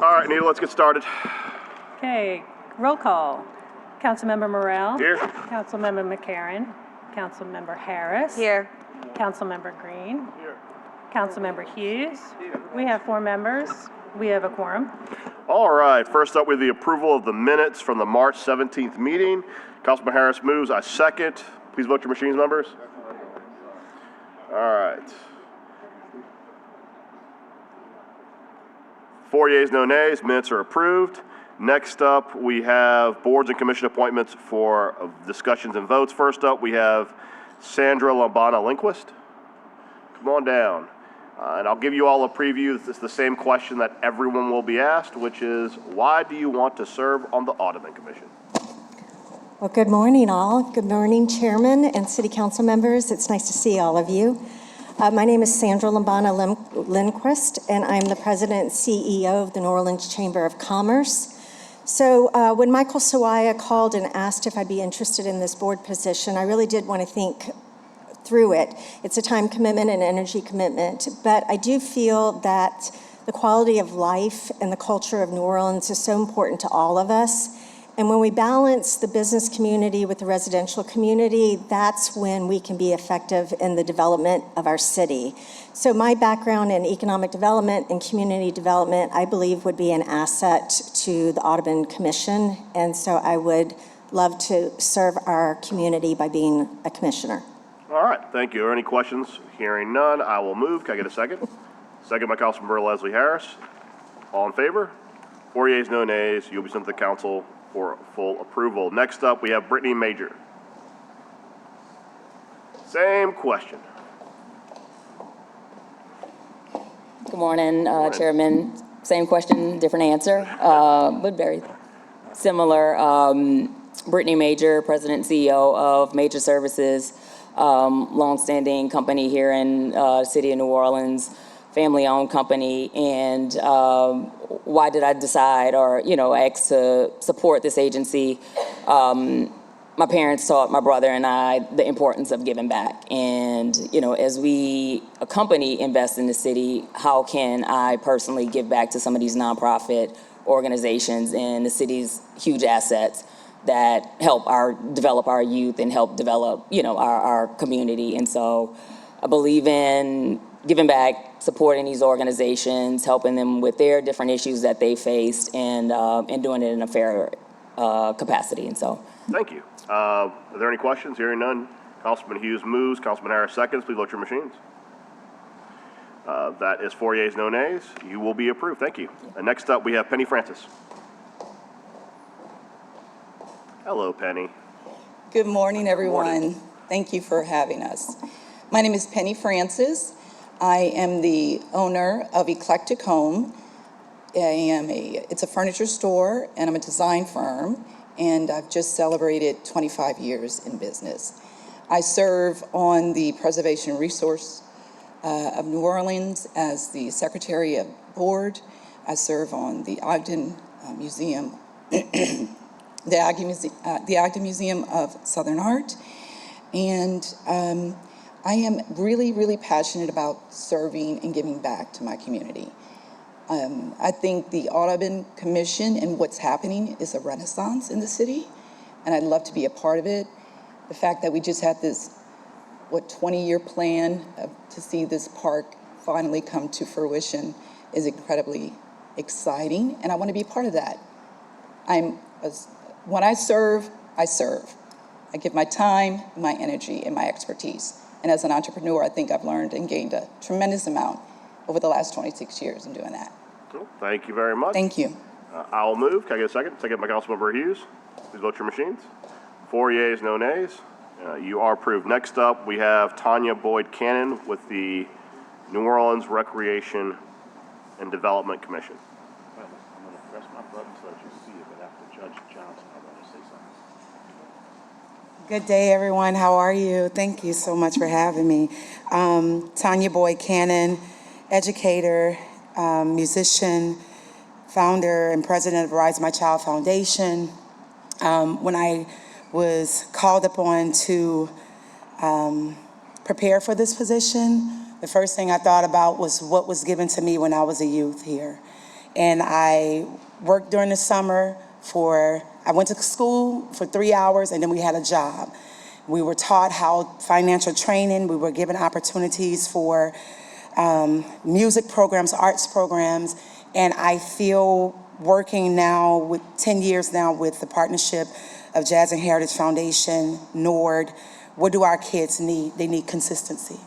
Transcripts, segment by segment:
All right, Nita, let's get started. Okay, roll call. Councilmember Morrell. Here. Councilmember McCarron. Councilmember Harris. Here. Councilmember Green. Here. Councilmember Hughes. We have 4 members. We have a quorum. All right, first up with the approval of the minutes from the March 17th meeting. Councilman Harris moves, I second. Please vote your machines, members. All right. 4 yeas, no nays, minutes are approved. Next up, we have boards and commission appointments for discussions and votes. First up, we have Sandra Lombana Lindquist. Come on down. And I'll give you all a preview. It's the same question that everyone will be asked, which is, why do you want to serve on the Audubon Commission? Well, good morning, all. Good morning, Chairman and City Council members. It's nice to see all of you. My name is Sandra Lombana Lindquist, and I'm the President and CEO of the New Orleans Chamber of Commerce. So when Michael Sawaya called and asked if I'd be interested in this board position, I really did want to think through it. It's a time commitment and energy commitment, but I do feel that the quality of life and the culture of New Orleans is so important to all of us. And when we balance the business community with the residential community, that's when we can be effective in the development of our city. So my background in economic development and community development, I believe, would be an asset to the Audubon Commission. And so I would love to serve our community by being a commissioner. All right, thank you. Are there any questions? Hearing none, I will move. Can I get a second? Second by Councilmember Leslie Harris. All in favor? 4 yeas, no nays. You'll be sent to the council for full approval. Next up, we have Brittany Major. Same question. Good morning, Chairman. Same question, different answer, but very similar. Brittany Major, President and CEO of Major Services, longstanding company here in the city of New Orleans, family-owned company. And why did I decide or, ask to support this agency? My parents taught my brother and I the importance of giving back. And, as we, a company, invest in the city, how can I personally give back to some of these nonprofit organizations and the city's huge assets that help develop our youth and help develop, our community. And so I believe in giving back, supporting these organizations, helping them with their different issues that they faced, and doing it in a fair capacity. And so, thank you. Are there any questions? Hearing none. Councilman Hughes moves. Councilman Harris seconds. Please vote your machines. That is 4 yeas, no nays. You will be approved. Thank you. And next up, we have Penny Francis. Hello, Penny. Good morning, everyone. Good morning. Thank you for having us. My name is Penny Francis. I am the owner of Eclectic Home. It's a furniture store, and I'm a design firm, and I've just celebrated 25 years in business. I serve on the Preservation Resource of New Orleans as the Secretary of Board. I serve on the Ogden Museum, the Ogden Museum of Southern Art, and I am really, really passionate about serving and giving back to my community. I think the Audubon Commission and what's happening is a renaissance in the city, and I'd love to be a part of it. The fact that we just had this, 20-year plan to see this park finally come to fruition is incredibly exciting, and I want to be a part of that. When I serve, I serve. I give my time, my energy, and my expertise. And as an entrepreneur, I think I've learned and gained a tremendous amount over the last 26 years in doing that. Cool. Thank you very much. Thank you. I'll move. Can I get a second? Second by Councilmember Hughes. Please vote your machines. 4 yeas, no nays. You are approved. Next up, we have Tanya Boyd Cannon with the New Orleans Recreation and Development Commission. I'm going to press my button so that you see it, but after Judge Johnson, I want to say something. Good day, everyone. How are you? Thank you so much for having me. Tanya Boyd Cannon, educator, musician, founder and president of Rise My Child Foundation. When I was called upon to prepare for this position, the first thing I thought about was what was given to me when I was a youth here. And I worked during the summer I went to school for 3 hours, and then we had a job. We were taught how financial training, we were given opportunities for music programs, arts programs, and I feel working now with 10 years now with the partnership of Jazz and Heritage Foundation, NORD. What do our kids need? They need consistency.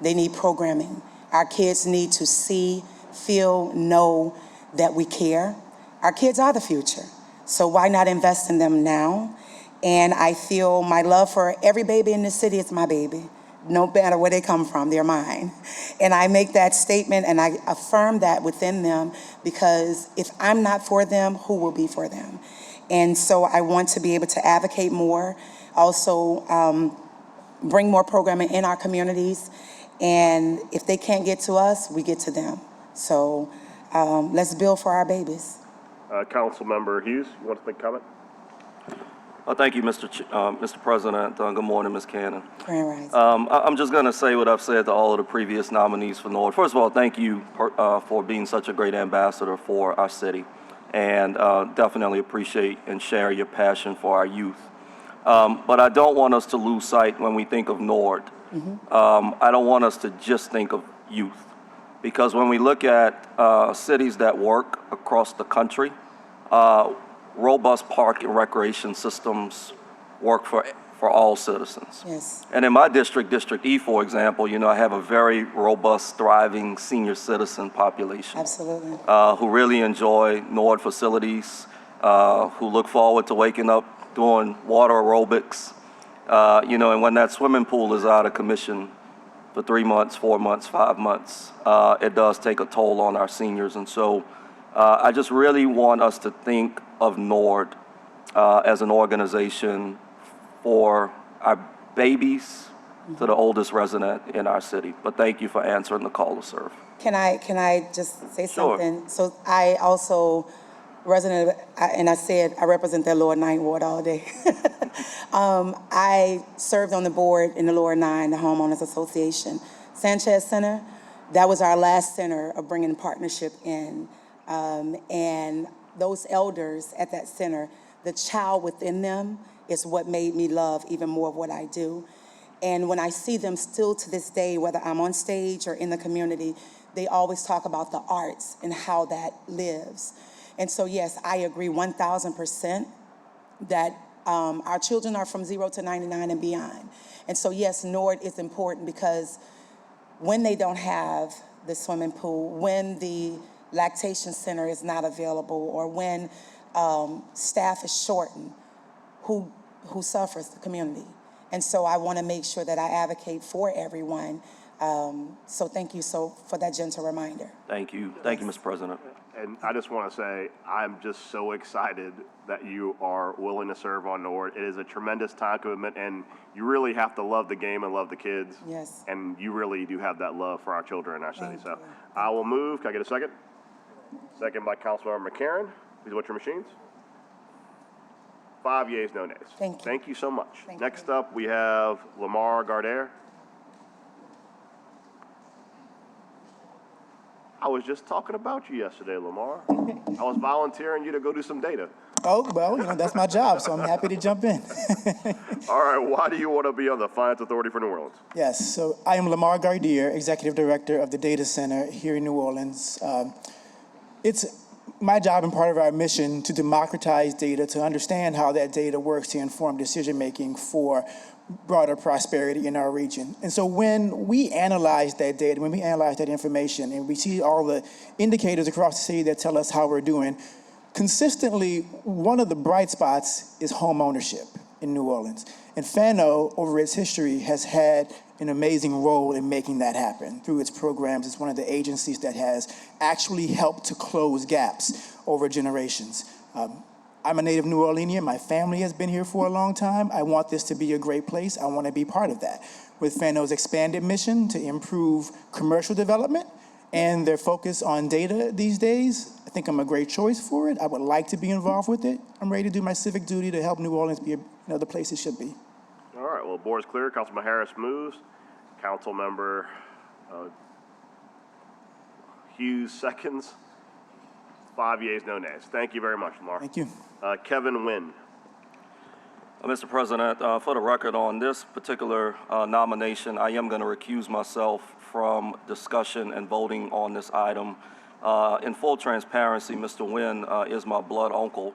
They need programming. Our kids need to see, feel, know that we care. Our kids are the future, so why not invest in them now? And I feel my love for every baby in this city is my baby. No matter where they come from, they're mine. And I make that statement and I affirm that within them, because if I'm not for them, who will be for them? And so I want to be able to advocate more, also bring more programming in our communities. And if they can't get to us, we get to them. So let's build for our babies. Councilmember Hughes, you want to make a comment? Thank you, Mr. President. Good morning, Ms. Cannon. Grand Rising. I'm just going to say what I've said to all of the previous nominees for NORD. First of all, thank you for being such a great ambassador for our city, and definitely appreciate and share your passion for our youth. But I don't want us to lose sight when we think of NORD. I don't want us to just think of youth, because when we look at cities that work across the country, robust park and recreation systems work for all citizens. Yes. And in my district, District E, for example, I have a very robust, thriving senior citizen population. Absolutely. Who really enjoy NORD facilities, who look forward to waking up doing water aerobics, and when that swimming pool is out of commission for 3 months, 4 months, 5 months, it does take a toll on our seniors. And so I just really want us to think of NORD as an organization for our babies to the oldest resident in our city. But thank you for answering the call to serve. Can I just say Sure. something? So I also and I said I represent the Lower 9 Ward all day. I served on the board in the Lower 9, the Homeowners Association. Sanchez Center, that was our last center of bringing partnership in. And those elders at that center, the child within them is what made me love even more of what I do. And when I see them still to this day, whether I'm on stage or in the community, they always talk about the arts and how that lives. And so, yes, I agree 1,000% that our children are from 0 to 99 and beyond. And so, yes, NORD is important, because when they don't have the swimming pool, when the lactation center is not available, or when staff is shortened, who suffers? The community. And so I want to make sure that I advocate for everyone. So thank you for that gentle reminder. Thank you. Thank you, Mr. President. And I just want to say, I'm just so excited that you are willing to serve on NORD. It is a tremendous time commitment, and you really have to love the game and love the kids. Yes. And you really do have that love for our children in our city. Thank So you. I will move. Can I get a second? Second by Councilmember McCarron. Please vote your machines. 5 yeas, no nays. Thank you. Thank you so much. Thank Next you. up, we have Lamar Gardere. I was just talking about you yesterday, Lamar. I was volunteering you to go do some data. Oh, well, that's my job, so I'm happy to jump in. All right, why do you want to be on the Finance Authority for New Orleans? Yes, so I am Lamar Gardier, Executive Director of the Data Center here in New Orleans. It's my job and part of our mission to democratize data, to understand how that data works to inform decision-making for broader prosperity in our region. And so when we analyze that data, when we analyze that information, and we see all the indicators across the city that tell us how we're doing, consistently, one of the bright spots is home ownership in New Orleans. And FANO, over its history, has had an amazing role in making that happen. Through its programs, it's one of the agencies that has actually helped to close gaps over generations. I'm a native New Orleanian. My family has been here for a long time. I want this to be a great place. I want to be part of that. With FANO's expanded mission to improve commercial development and their focus on data these days, I think I'm a great choice for it. I would like to be involved with it. I'm ready to do my civic duty to help New Orleans be the place it should be. All right, well, the board is clear. Councilman Harris moves. Councilmember Hughes seconds. 5 yeas, no nays. Thank you very much, Lamar. Thank you. Kevin Nguyen. Mr. President, for the record, on this particular nomination, I am going to recuse myself from discussion and voting on this item. In full transparency, Mr. Nguyen is my blood uncle.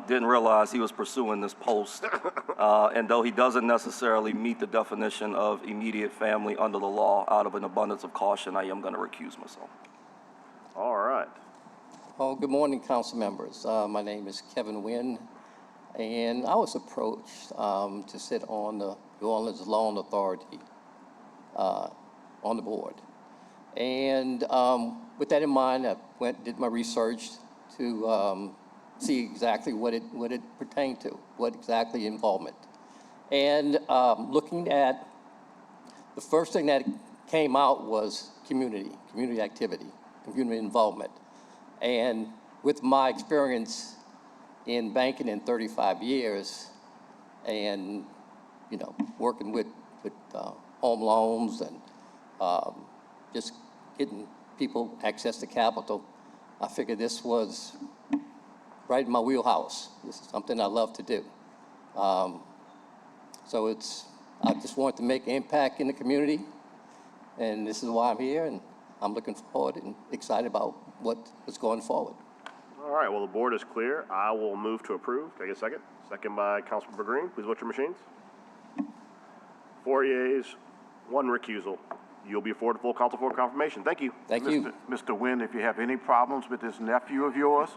Didn't realize he was pursuing this post. And though he doesn't necessarily meet the definition of immediate family under the law, out of an abundance of caution, I am going to recuse myself. All right. Oh, good morning, council members. My name is Kevin Nguyen, and I was approached to sit on the New Orleans Loan Authority on the board. And with that in mind, I did my research to see exactly what it pertained to, what exactly involvement. And looking at, the first thing that came out was community activity, community involvement. And with my experience in banking in 35 years and, working with home loans and just getting people access to capital, I figured this was right in my wheelhouse. This is something I love to do. So I just want to make an impact in the community, and this is why I'm here, and I'm looking forward and excited about what is going forward. All right, well, the board is clear. I will move to approve. Can I get a second? Second by Councilmember Green. Please vote your machines. 4 yeas, 1 recusal. You'll be afforded full council for confirmation. Thank you. Thank you. Mr. Nguyen, if you have any problems with this nephew of yours,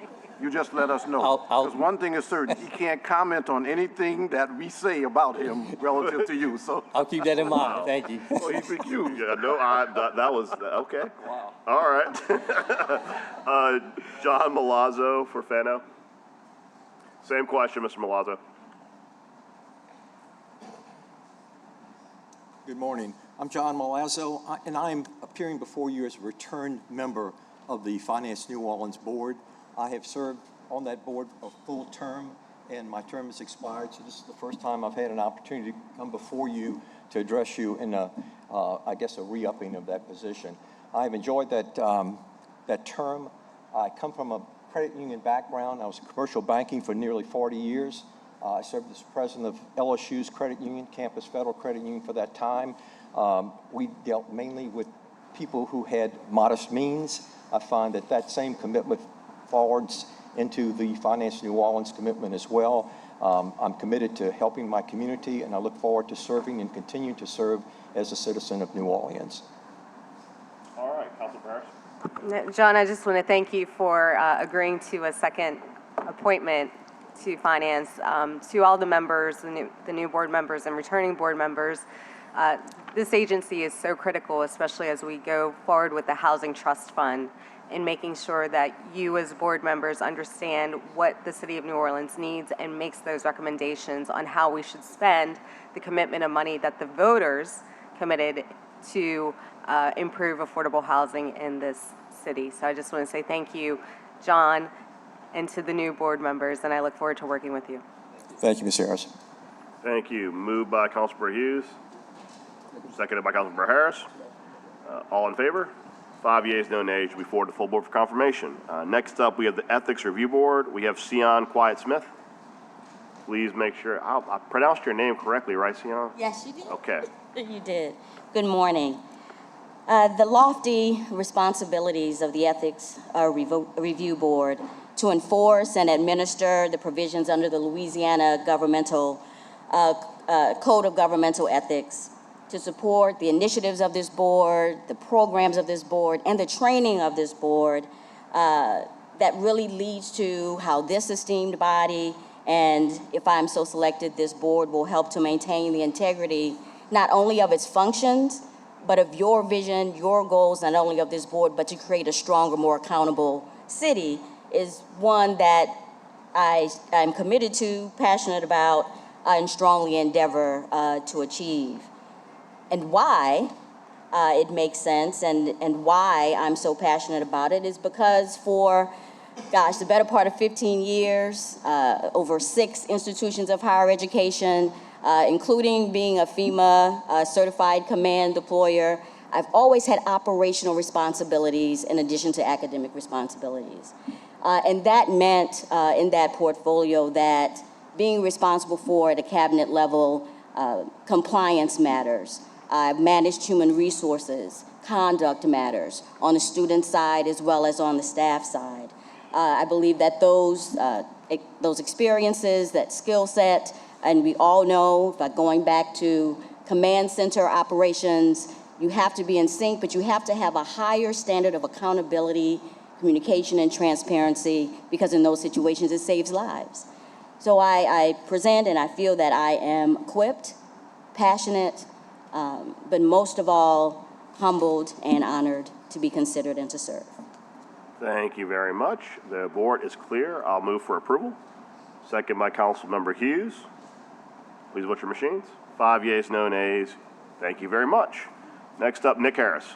you just let us know. I'll- Because one thing is certain, he can't comment on anything that we say about him relative to you, so. I'll keep that in mind. Thank you. Oh, he's recused. Yeah, no, that was, okay. Wow. All right. John Milazzo for Fano. Same question, Mr. Milazzo. Good morning. I'm John Milazzo, and I'm appearing before you as a returned member of the Finance New Orleans Board. I have served on that board a full term, and my term has expired, so this is the first time I've had an opportunity to come before you to address you in I guess, a re-upping of that position. I've enjoyed that term. I come from a credit union background. I was in commercial banking for nearly 40 years. I served as president of LSU's credit union, Campus Federal Credit Union, for that time. We dealt mainly with people who had modest means. I find that same commitment forwards into the Finance New Orleans commitment as well. I'm committed to helping my community, and I look forward to serving and continuing to serve as a citizen of New Orleans. All right, Councilor Harris. John, I just want to thank you for agreeing to a second appointment to Finance. To all the members, the new board members and returning board members, this agency is so critical, especially as we go forward with the Housing Trust Fund, in making sure that you as board members understand what the City of New Orleans needs and makes those recommendations on how we should spend the commitment of money that the voters committed to improve affordable housing in this city. So I just want to say thank you, John, and to the new board members, and I look forward to working with you. Thank you, Ms. Harris. Thank you. Moved by Councilmember Hughes. Seconded by Councilmember Harris. All in favor? 5 yeas, no nays. You'll be forwarded to the full board for confirmation. Next up, we have the Ethics Review Board. We have Sion Quiet-Smith. Please make sure, I pronounced your name correctly, right, Sion? Yes, you did. Okay. You did. Good morning. The lofty responsibilities of the Ethics Review Board to enforce and administer the provisions under the Louisiana Governmental Code of Governmental Ethics, to support the initiatives of this board, the programs of this board, and the training of this board that really leads to how this esteemed body, and if I'm so selected, this board will help to maintain the integrity not only of its functions, but of your vision, your goals, not only of this board, but to create a stronger, more accountable city, is one that I'm committed to, passionate about, and strongly endeavor to achieve. And why it makes sense and why I'm so passionate about it is because for, gosh, the better part of 15 years, over 6 institutions of higher education, including being a FEMA certified command deployer, I've always had operational responsibilities in addition to academic responsibilities. And that meant in that portfolio that being responsible for at a cabinet level, compliance matters. I've managed human resources, conduct matters on the student side as well as on the staff side. I believe that those experiences, that skill set, and we all know, by going back to command center operations, you have to be in sync, but you have to have a higher standard of accountability, communication, and transparency, because in those situations it saves lives. So I present and I feel that I am equipped, passionate, but most of all, humbled and honored to be considered and to serve. Thank you very much. The board is clear. I'll move for approval. Second by Councilmember Hughes. Please vote your machines. 5 yeas, no nays. Thank you very much. Next up, Nick Harris.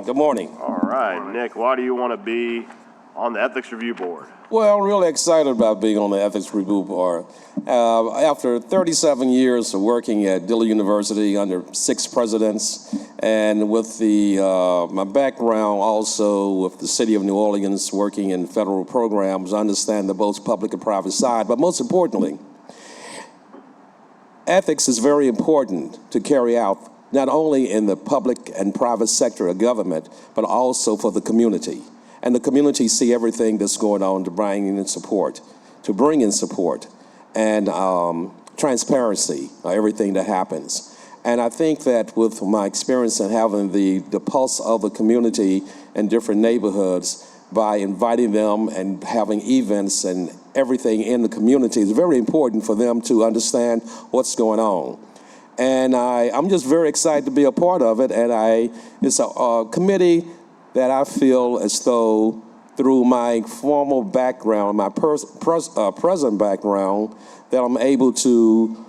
Good morning. All right, Nick, why do you want to be on the Ethics Review Board? Well, I'm really excited about being on the Ethics Review Board. After 37 years of working at Dillard University under 6 presidents, and with my background also with the City of New Orleans working in federal programs, I understand the both public and private side, but most importantly, ethics is very important to carry out not only in the public and private sector of government, but also for the community. And the community see everything that's going on to bring in support, and transparency, everything that happens. And I think that with my experience in having the pulse of the community in different neighborhoods, by inviting them and having events and everything in the community, it's very important for them to understand what's going on. And I'm just very excited to be a part of it, and it's a committee that I feel as though through my formal background, my present background, that I'm able to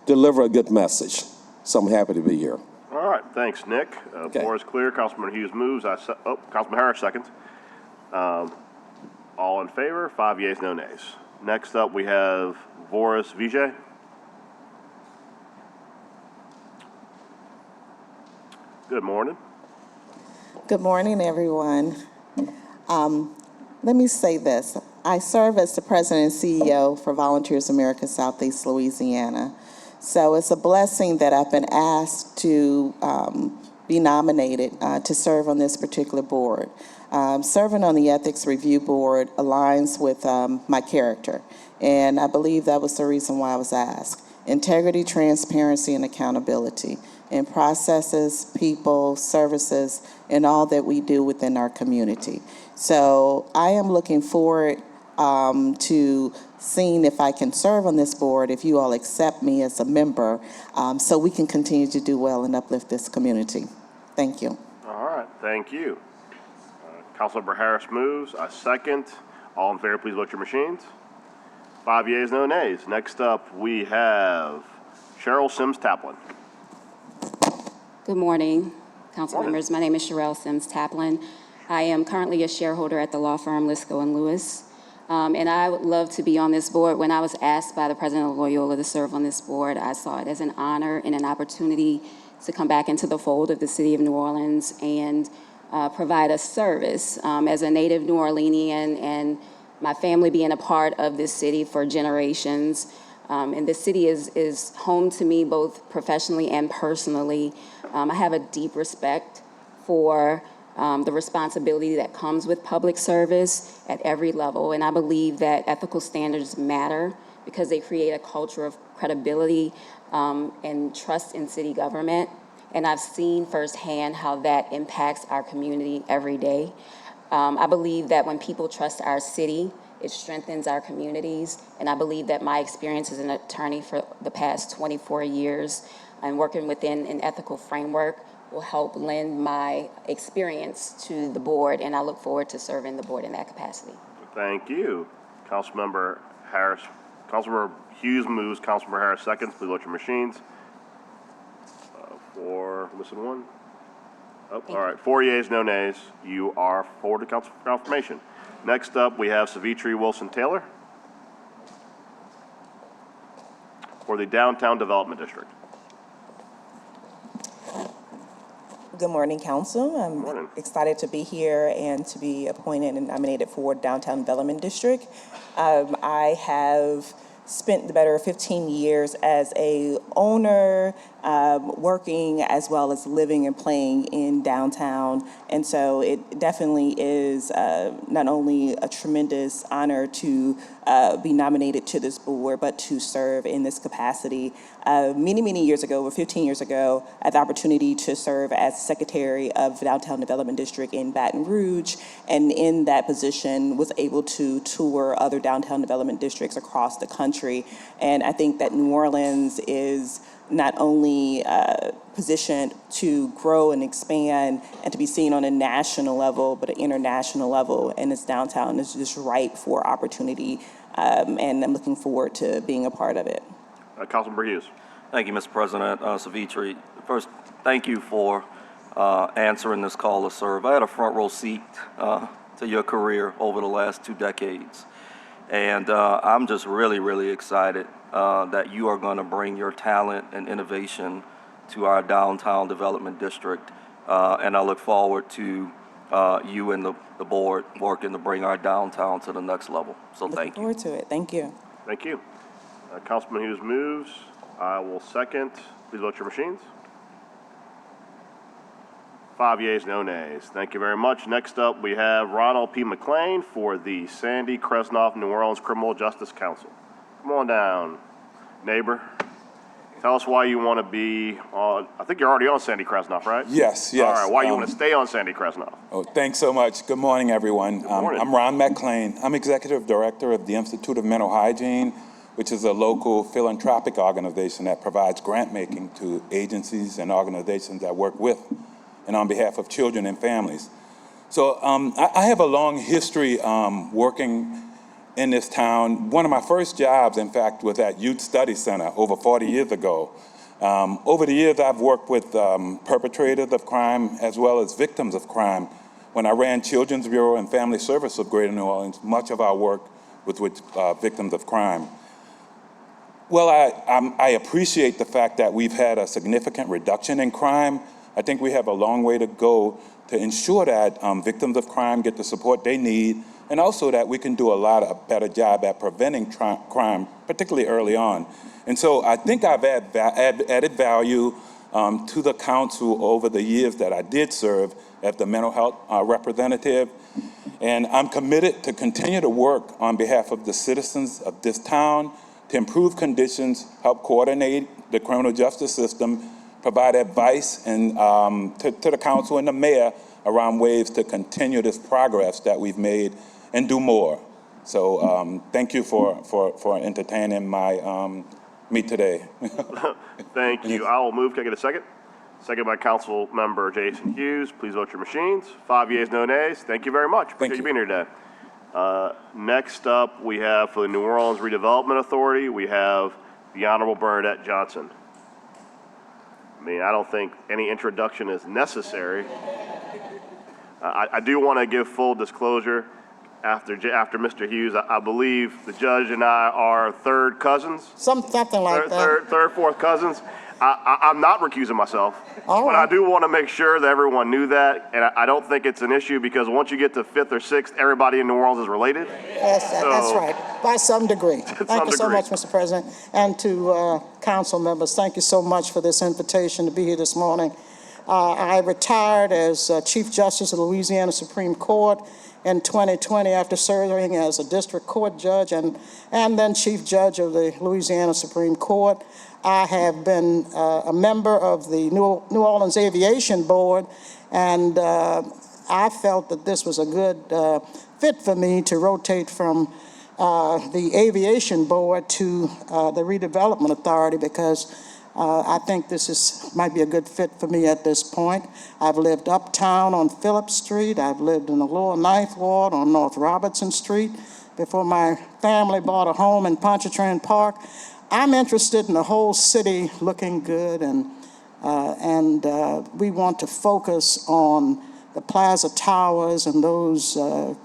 deliver a good message. So I'm happy to be here. All right, thanks, Nick. Floor is clear. Councilman Hughes moves. Councilman Harris seconds. All in favor? 5 yeas, no nays. Next up, we have Boris Vijay. Good morning. Good morning, everyone. Let me say this. I serve as the president and CEO for Volunteers America Southeast Louisiana. So it's a blessing that I've been asked to be nominated to serve on this particular board. Serving on the Ethics Review Board aligns with my character, and I believe that was the reason why I was asked. Integrity, transparency, and accountability in processes, people, services, and all that we do within our community. So I am looking forward to seeing if I can serve on this board, if you all accept me as a member, so we can continue to do well and uplift this community. Thank you. All right, thank you. Councilmember Harris moves. I second. All in favor, please vote your machines. 5 yeas, no nays. Next up, we have Cheryl Sims Taplin. Good morning, council members. My name is Cheryl Sims Taplin. I am currently a shareholder at the law firm Lisco & Lewis, and I would love to be on this board. When I was asked by the president of Loyola to serve on this board, I saw it as an honor and an opportunity to come back into the fold of the city of New Orleans and provide a service. As a native New Orleanian and my family being a part of this city for generations, and the city is home to me both professionally and personally. I have a deep respect for the responsibility that comes with public service at every level, and I believe that ethical standards matter because they create a culture of credibility and trust in city government, and I've seen firsthand how that impacts our community every day. I believe that when people trust our city, it strengthens our communities, and I believe that my experience as an attorney for the past 24 years and working within an ethical framework will help lend my experience to the board, and I look forward to serving the board in that capacity. Thank you. Councilmember Harris. Councilmember Hughes moves. Councilmember Harris seconds. Please vote your machines. Missing one. Oh, all right. 4 yeas, no nays. You are forward to council for confirmation. Next up, we have Savitri Wilson-Taylor for the Downtown Development District. Good morning, Council. I'm Morning. excited to be here and to be appointed and nominated for Downtown Development District. I have spent the better 15 years as a owner, working as well as living and playing in downtown. And so it definitely is not only a tremendous honor to be nominated to this board, but to serve in this capacity. Many years ago, over 15 years ago, I had the opportunity to serve as Secretary of Downtown Development District in Baton Rouge, and in that position was able to tour other downtown development districts across the country. And I think that New Orleans is not only positioned to grow and expand and to be seen on a national level, but an international level, and its downtown is just ripe for opportunity, and I'm looking forward to being a part of it. Councilmember Hughes. Thank you, Mr. President. Savitri, first, thank you for answering this call to serve. I had a front row seat to your career over the last 2 decades. And I'm just really excited that you are going to bring your talent and innovation to our downtown development district. And I look forward to you and the board working to bring our downtown to the next level. So thank you. Looking forward to it. Thank you. Thank you. Councilman Hughes moves. I will second. Please vote your machines. 5 yeas, no nays. Thank you very much. Next up, we have Ronald P. McLean for the Sandy Kresnoff New Orleans Criminal Justice Council. Come on down, neighbor. Tell us why you want to be on, I think you're already on Sandy Kresnoff, right? Yes. All right, why you want to stay on Sandy Kresnoff? Oh, thanks so much. Good morning, everyone. Good morning. I'm Ron McLean. I'm Executive Director of the Institute of Mental Hygiene, which is a local philanthropic organization that provides grant making to agencies and organizations that work with and on behalf of children and families. So I have a long history working in this town. One of my first jobs, in fact, was at Youth Study Center over 40 years ago. Over the years, I've worked with perpetrators of crime as well as victims of crime. When I ran Children's Bureau and Family Service of Greater New Orleans, much of our work was with victims of crime. Well, I appreciate the fact that we've had a significant reduction in crime. I think we have a long way to go to ensure that victims of crime get the support they need, and also that we can do a better job at preventing crime, particularly early on. And so I think I've added value to the council over the years that I did serve as the mental health representative. And I'm committed to continue to work on behalf of the citizens of this town to improve conditions, help coordinate the criminal justice system, provide advice and to the council and the mayor around ways to continue this progress that we've made and do more. So thank you for entertaining me today. Thank you. I will move. Can I get a second? Second by Council Member Jason Hughes. Please vote your machines. 5 yeas, no nays. Thank you very much. Appreciate you being here today. Next up, we have for the New Orleans Redevelopment Authority, we have the Honorable Bernadette Johnson. I mean, I don't think any introduction is necessary. I do want to give full disclosure. After Mr. Hughes, I believe the judge and I are third cousins. Something like that. Third, fourth cousins. I'm not recusing myself, All but right. I do want to make sure that everyone knew that, and I don't think it's an issue because once you get to fifth or sixth, everybody in New Orleans is related. Yes, that's right, by some degree. Thank you so degree. much, Mr. President. And to council members, thank you so much for this invitation to be here this morning. I retired as Chief Justice of the Louisiana Supreme Court in 2020 after serving as a district court judge and then Chief Judge of the Louisiana Supreme Court. I have been a member of the New Orleans Aviation Board, and I felt that this was a good fit for me to rotate from the Aviation Board to the Redevelopment Authority because I think this might be a good fit for me at this point. I've lived uptown on Phillips Street. I've lived in the lower Ninth Ward on North Robertson Street before my family bought a home in Pontchartrain Park. I'm interested in the whole city looking good, and we want to focus on the Plaza Towers and those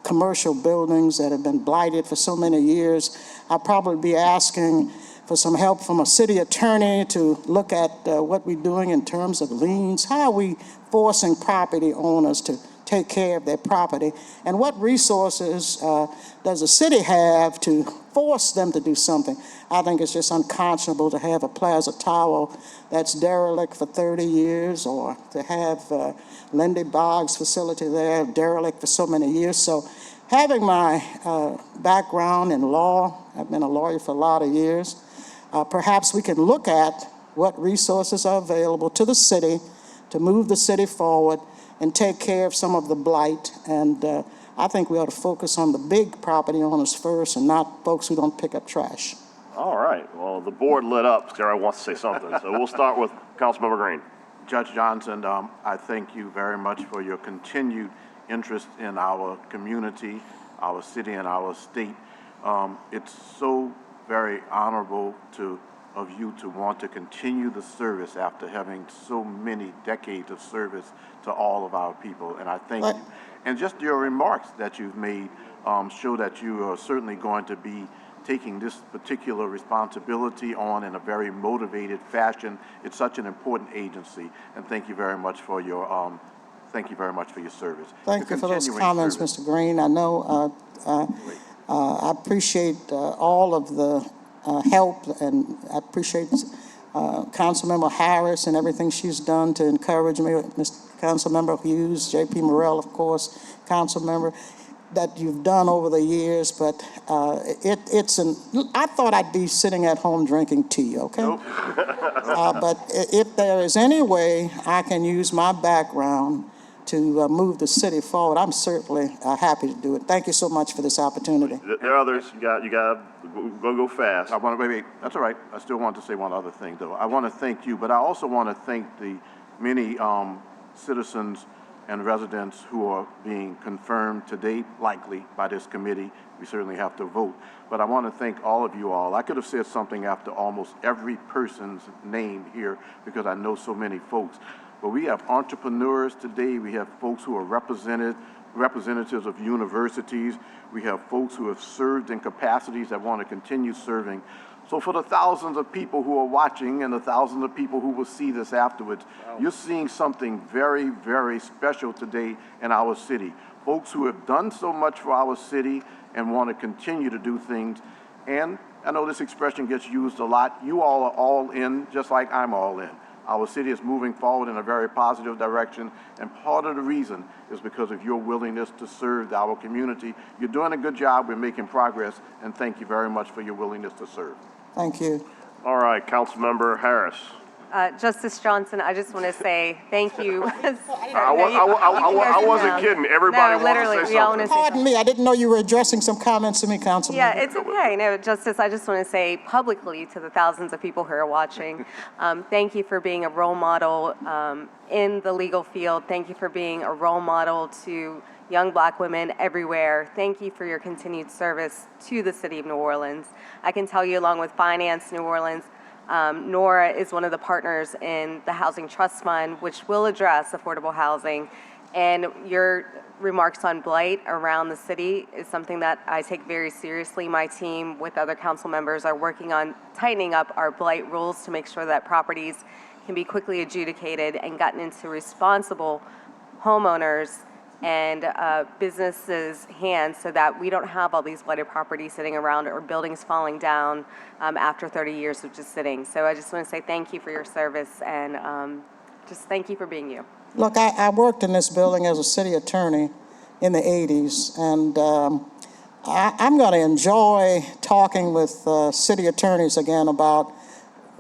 commercial buildings that have been blighted for so many years. I'll probably be asking for some help from a city attorney to look at what we're doing in terms of liens. How are we forcing property owners to take care of their property? And what resources does the city have to force them to do something? I think it's just unconscionable to have a Plaza Tower that's derelict for 30 years, or to have Lindy Boggs facility there derelict for so many years. So having my background in law, I've been a lawyer for a lot of years, perhaps we can look at what resources are available to the city to move the city forward and take care of some of the blight. And I think we ought to focus on the big property owners first and not folks who don't pick up trash. All right. Well, the board lit up because everyone wants to say something. So we'll start with Councilmember Green. Judge Johnson, I thank you very much for your continued interest in our community, our city, and our state. It's so very honorable of you to want to continue the service after having so many decades of service to all of our people, and I thank you. And just your remarks that you've made show that you are certainly going to be taking this particular responsibility on in a very motivated fashion. It's such an important agency, and thank you very much for your service. Thank you for those comments, Mr. Green. I know I appreciate all of the help, and I appreciate Councilmember Harris and everything she's done to encourage me, Councilmember Hughes, J.P. Morrell, of course, Councilmember, that you've done over the years, but I thought I'd be sitting at home drinking tea, okay? Nope. But if there is any way I can use my background to move the city forward, I'm certainly happy to do it. Thank you so much for this opportunity. There are others. You got to go fast. I want to, wait, that's all right. I still want to say one other thing, though. I want to thank you, but I also want to thank the many citizens and residents who are being confirmed today, likely, by this committee. We certainly have to vote. But I want to thank all of you all. I could have said something after almost every person's name here because I know so many folks. But we have entrepreneurs today. We have folks who are representatives of universities. We have folks who have served in capacities that want to continue serving. So for the thousands of people who are watching and the thousands of people who will see this afterwards, you're seeing something very, very special today in our city. Folks who have done so much for our city and want to continue to do things. And I know this expression gets used a lot. You all are all in, just like I'm all in. Our city is moving forward in a very positive direction, and part of the reason is because of your willingness to serve our community. You're doing a good job. We're making progress, and thank you very much for your willingness to serve. Thank you. All right, Councilmember Harris. Justice Johnson, I just want to say thank you. I wasn't kidding. Everybody wants to say something. Pardon me, I didn't know you were addressing some comments to me, Councilmember. Yeah, it's okay. No, Justice, I just want to say publicly to the thousands of people who are watching, thank you for being a role model in the legal field. Thank you for being a role model to young Black women everywhere. Thank you for your continued service to the city of New Orleans. I can tell you, along with Finance New Orleans, Nora is one of the partners in the Housing Trust Fund, which will address affordable housing. And your remarks on blight around the city is something that I take very seriously. My team, with other council members, are working on tightening up our blight rules to make sure that properties can be quickly adjudicated and gotten into responsible homeowners and businesses' hands so that we don't have all these blighted properties sitting around or buildings falling down after 30 years of just sitting. So I just want to say thank you for your service and just thank you for being you. Look, I worked in this building as a city attorney in the 80s, and I'm going to enjoy talking with city attorneys again about,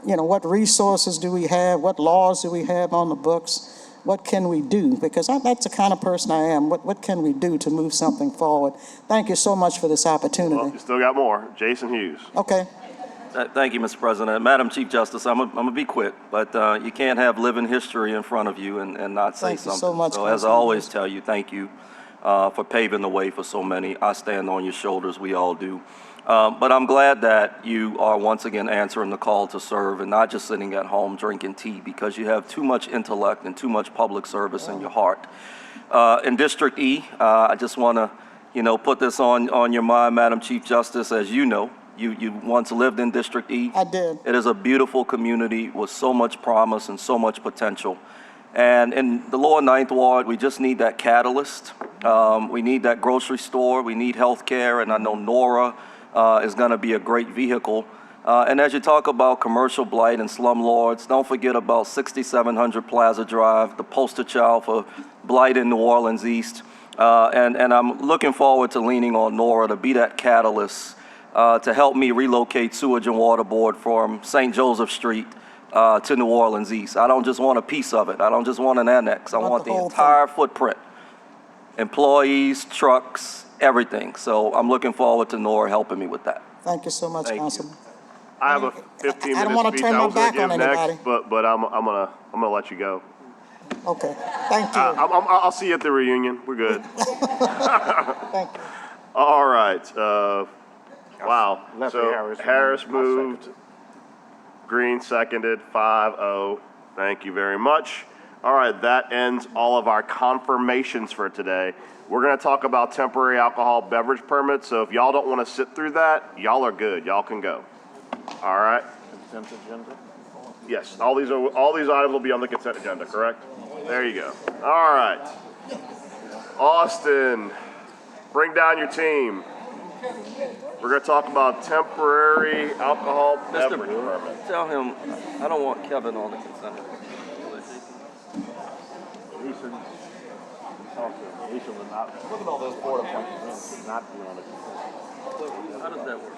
what resources do we have, what laws do we have on the books, what can we do? Because that's the kind of person I am. What can we do to move something forward? Thank you so much for this opportunity. Well, you still got more. Jason Hughes. Okay. Thank you, Mr. President. Madam Chief Justice, I'm going to be quick, but you can't have living history in front of you and not say thank something. You so much, so as I always tell you, thank you for paving the way for so many. I stand on your shoulders. We all do. But I'm glad that you are once again answering the call to serve and not just sitting at home drinking tea, because you have too much intellect and too much public service in your heart. In District E, I just want to, put this on your mind, Madam Chief Justice. As you know, You once lived in District E. I did. It is a beautiful community with so much promise and so much potential. And in the lower Ninth Ward, we just need that catalyst. We need that grocery store. We need healthcare, and I know Nora is going to be a great vehicle. And as you talk about commercial blight and slumlords, don't forget about 6700 Plaza Drive, the poster child for blight in New Orleans East. And I'm looking forward to leaning on Nora to be that catalyst to help me relocate Sewage and Water Board from St. Joseph Street to New Orleans East. I don't just want a piece of it. I don't just want an annex. I want the entire footprint. Employees, trucks, everything. So I'm looking forward to Nora helping me with that. Thank you so much, Councilman. I have a 15-minute I don't want to speech turn I my was going back to on give anybody. next, but I'm gonna let you go. Okay, thank you. I'll see you at the reunion. We're good. Thank you. All right. Wow. Leslie So Harris. Harris I'll moved. Green seconded. 5-0. Thank you very much. All right. That ends all of our confirmations for today. We're going to talk about temporary alcohol beverage permits. So if y'all don't want to sit through that, y'all are good. Y'all can go. All right. Consent agenda? Yes. All these items will be on the consent agenda. Correct? There you go. All right. Austin, bring down your team. We're going to talk about temporary alcohol beverage permits. Tell him I don't want Kevin on the consent. Look at all those board appointments not be on it. How does that work?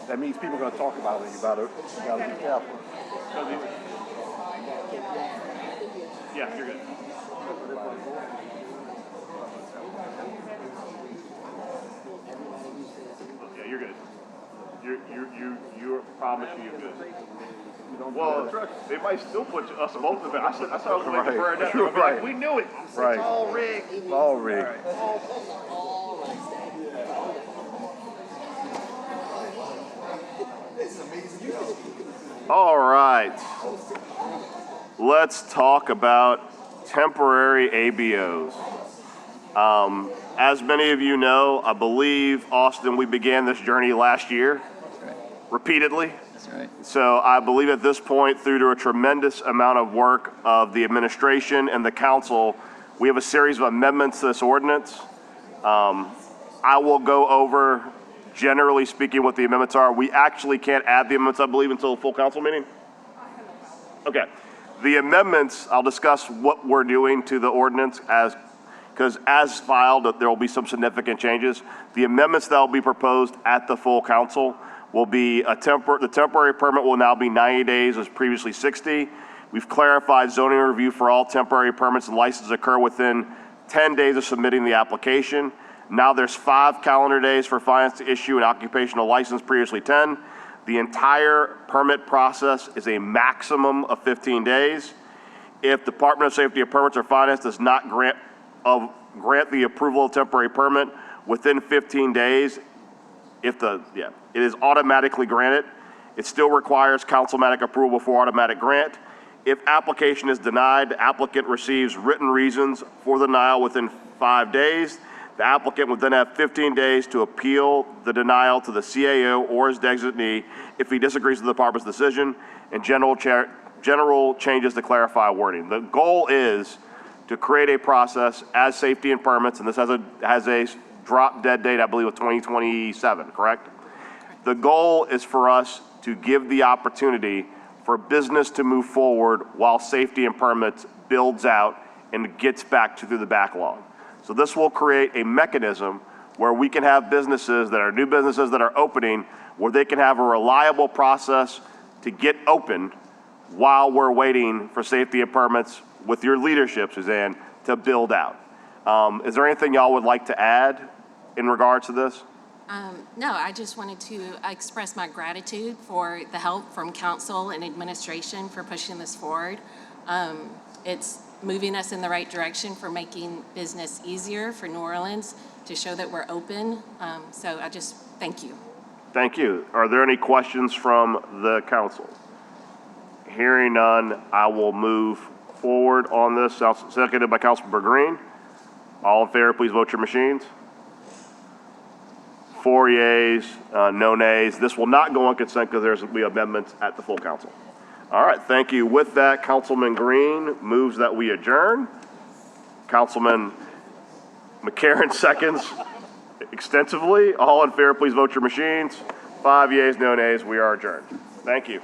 That means people are going to talk about it. You gotta be careful. Yeah, you're good. Yeah, you're good. You promise you're good. Well, they might still put us both in it. I said I was waiting for it. You're right. Like, we knew it. Right. It's all rigged. It's all rigged. All right. Let's talk about temporary ABOs. As many of you know, I believe, Austin, we began this journey last year, repeatedly. That's right. So I believe at this point, through to a tremendous amount of work of the administration and the council, we have a series of amendments to this ordinance. I will go over, generally speaking, what the amendments are. We actually can't add the amendments, I believe, until the full council meeting. Okay. The amendments, I'll discuss what we're doing to the ordinance because as filed, there will be some significant changes. The amendments that will be proposed at the full council will be the temporary permit will now be 90 days as previously 60. We've clarified zoning review for all temporary permits and licenses occur within 10 days of submitting the application. Now there's 5 calendar days for finance to issue an occupational license, previously 10. The entire permit process is a maximum of 15 days. If Department of Safety and Permits or Finance does not grant the approval of temporary permit within 15 days, it is automatically granted. It still requires councilmatic approval for automatic grant. If application is denied, the applicant receives written reasons for the denial within 5 days. The applicant would then have 15 days to appeal the denial to the CAO or his designee if he disagrees with the department's decision, and general changes to clarify wording. The goal is to create a process as safety and permits, and this has a drop dead date, I believe, of 2027, correct? The goal is for us to give the opportunity for business to move forward while safety and permits builds out and gets back through the backlog. So this will create a mechanism where we can have businesses that are new businesses that are opening, where they can have a reliable process to get open while we're waiting for safety and permits with your leadership, Suzanne, to build out. Is there anything y'all would like to add in regards to this? No, I just wanted to express my gratitude for the help from council and administration for pushing this forward. It's moving us in the right direction for making business easier for New Orleans to show that we're open. So I just thank you. Thank you. Are there any questions from the council? Hearing none, I will move forward on this. Seconded by Councilmember Green. All in favor, please vote your machines. 4 yeas, no nays. This will not go on consent because there's will be amendments at the full council. All right, thank you. With that, Councilman Green moves that we adjourn. Councilman McCarron seconds extensively. All in favor, please vote your machines. 5 yeas, no nays. We are adjourned. Thank you.